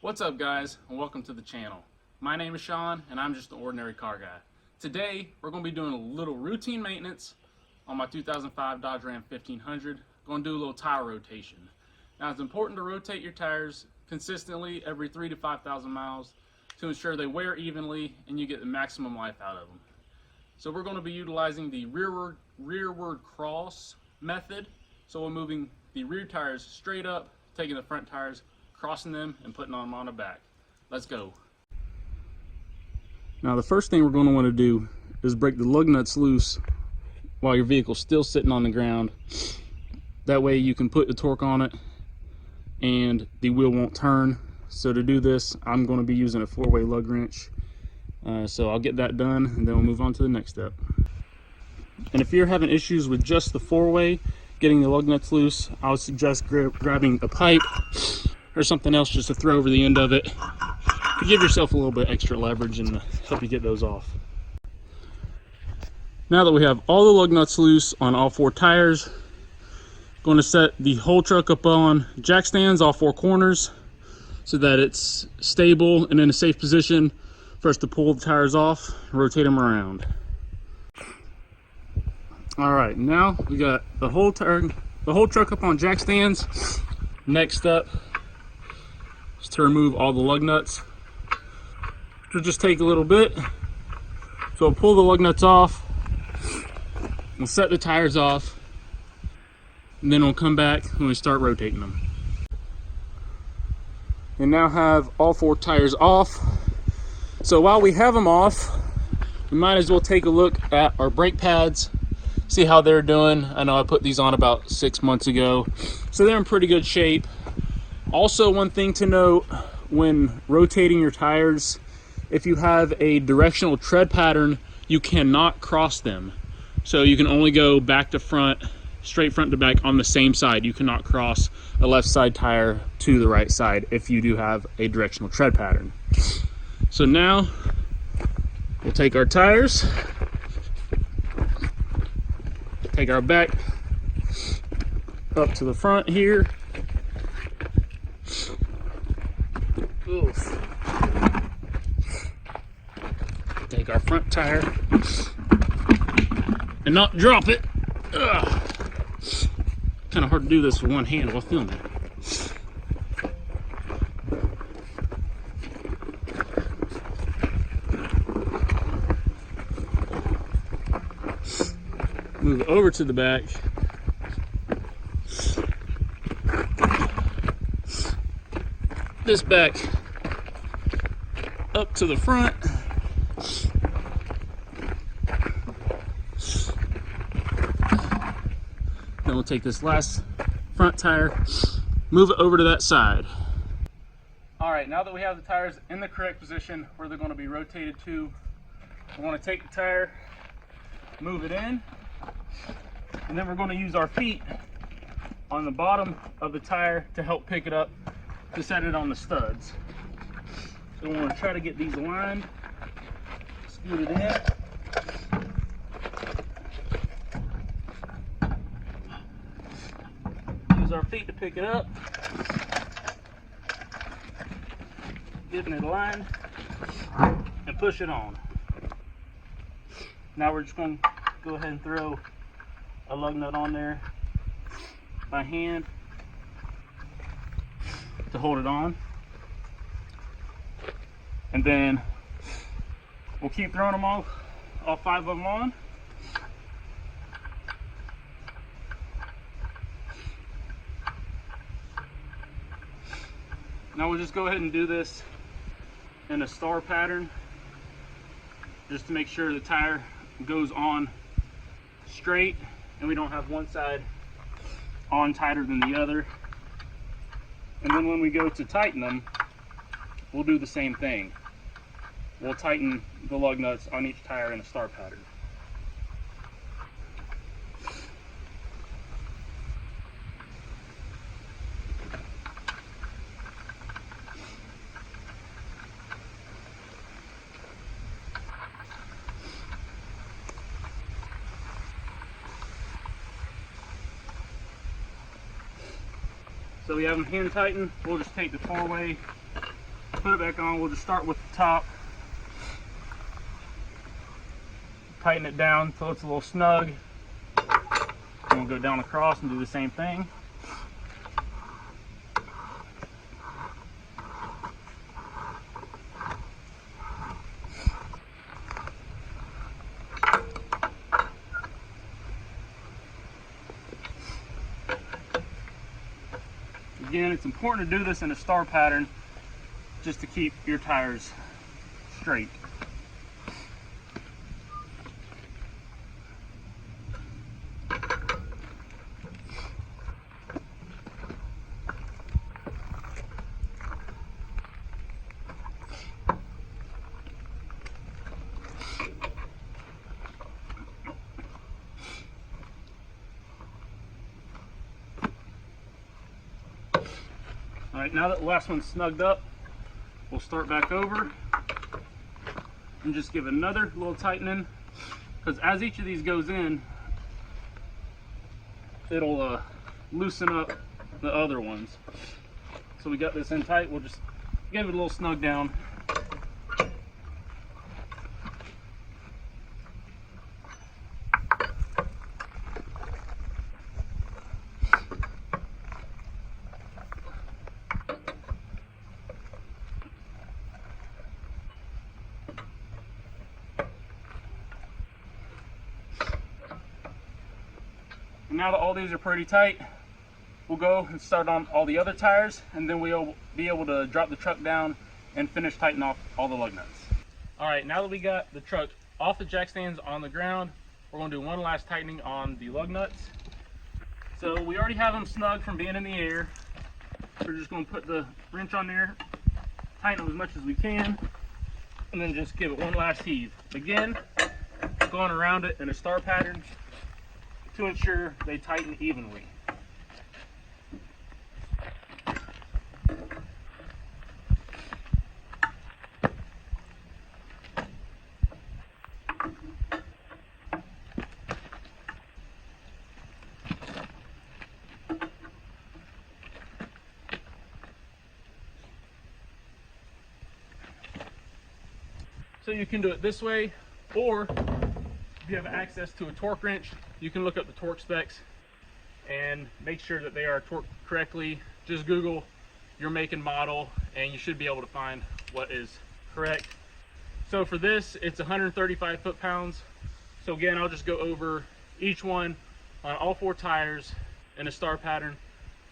What's up, guys, and welcome to the channel. My name is Sean and I'm just an ordinary car guy. Today we're going to be doing a little routine maintenance on my 2005 Dodge Ram 1500. Going to do a little tire rotation. Now, it's important to rotate your tires consistently every 3,000 to 5,000 miles to ensure they wear evenly and you get the maximum life out of them. So we're going to be utilizing the Rearward Cross method. So we're moving the rear tires straight up, taking the front tires, crossing them, and putting them on the back. Let's go. Now, the first thing we're going to want to do is break the lug nuts loose while your vehicle's still sitting on the ground. That way you can put the torque on it and the wheel won't turn. So to do this, I'm going to be using a 4-way lug wrench. So I'll get that done and then we'll move on to the next step. And if you're having issues with just the 4-way, getting the lug nuts loose, I would suggest grabbing a pipe or something else just to throw over the end of it to give yourself a little bit extra leverage and help you get those off. Now that we have all the lug nuts loose on all 4 tires, going to set the whole truck up on jack stands, all 4 corners, so that it's stable and in a safe position for us to pull the tires off and rotate them around. All right, now we got the whole truck up on jack stands. Next up is to remove all the lug nuts. It'll just take a little bit. So we'll pull the lug nuts off, we'll set the tires off, and then we'll come back when we start rotating them. And now have all 4 tires off. So while we have them off, we might as well take a look at our brake pads, see how they're doing. I know I put these on about 6 months ago, so they're in pretty good shape. Also, one thing to note when rotating your tires, if you have a directional tread pattern, you cannot cross them. So you can only go back to front, straight front to back on the same side. You cannot cross a left side tire to the right side if you do have a directional tread pattern. So now we'll take our tires, take our back up to the front here. Oof. Take our front tire and not drop it. Ugh. Kind of hard to do this with one hand while filming. Move over to the back. This back up to the front. Then we'll take this last front tire, move it over to that side. All right, now that we have the tires in the correct position where they're going to be rotated to, we want to take the tire, move it in, and then we're going to use our feet on the bottom of the tire to help pick it up to set it on the studs. So we want to try to get these aligned, scoot it in. Use our feet to pick it up, getting it aligned, and push it on. Now we're just going to go ahead and throw a lug nut on there by hand to hold it on, and then we'll keep throwing them all 5 of them on. Now we'll just go ahead and do this in a star pattern just to make sure the tire goes on straight and we don't have one side on tighter than the other. And then when we go to tighten them, we'll do the same thing. We'll tighten the lug nuts on each tire in a star pattern. So we have them hand tightened. We'll just take the 4-way put it back on, we'll just start with the top. Tighten it down until it's a little snug. And we'll go down across and do the same thing. Again, it's important to do this in a star pattern just to keep your tires straight. All right, now that the last one's snugged up, we'll start back over and just give another little tightening, because as each of these goes in, it'll loosen up the other ones. So we got this in tight, we'll just give it a little snug down. Now that all these are pretty tight, we'll go and start on all the other tires, and then we'll be able to drop the truck down and finish tightening off all the lug nuts. All right, now that we got the truck off the jack stands on the ground, we're going to do one last tightening on the lug nuts. So we already have them snug from being in the air. We're just going to put the wrench on there, tighten them as much as we can, and then just give it one last heave. Again, going around it in a star pattern to ensure they tighten evenly. So you can do it this way, or if you have access to a torque wrench, you can look up the torque specs and make sure that they are torqued correctly. Just Google your make and model and you should be able to find what is correct. So for this, it's 135 foot-pounds. So again, I'll just go over each one on all four tires in a star pattern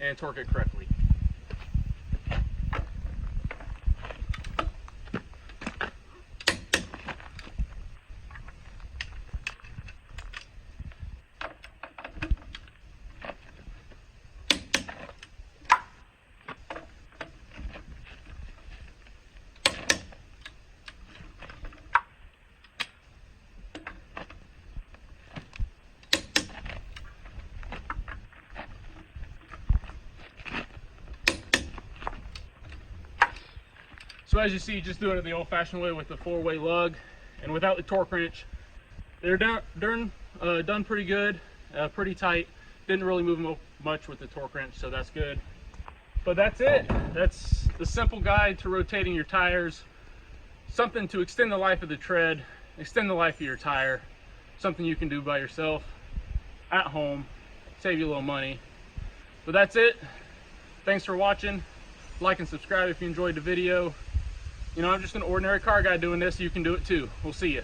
and torque it correctly. So as you see, just doing it the old-fashioned way with the four-way lug and without the torque wrench, they're done pretty good, pretty tight. Didn't really move them much with the torque wrench, so that's good. But that's it. That's the simple guide to rotating your tires. Something to extend the life of the tread, extend the life of your tire. Something you can do by yourself at home, save you a little money. But that's it. Thanks for watching. Like and subscribe if you enjoyed the video. You know, I'm just an ordinary car guy doing this. You can do it too. We'll see you.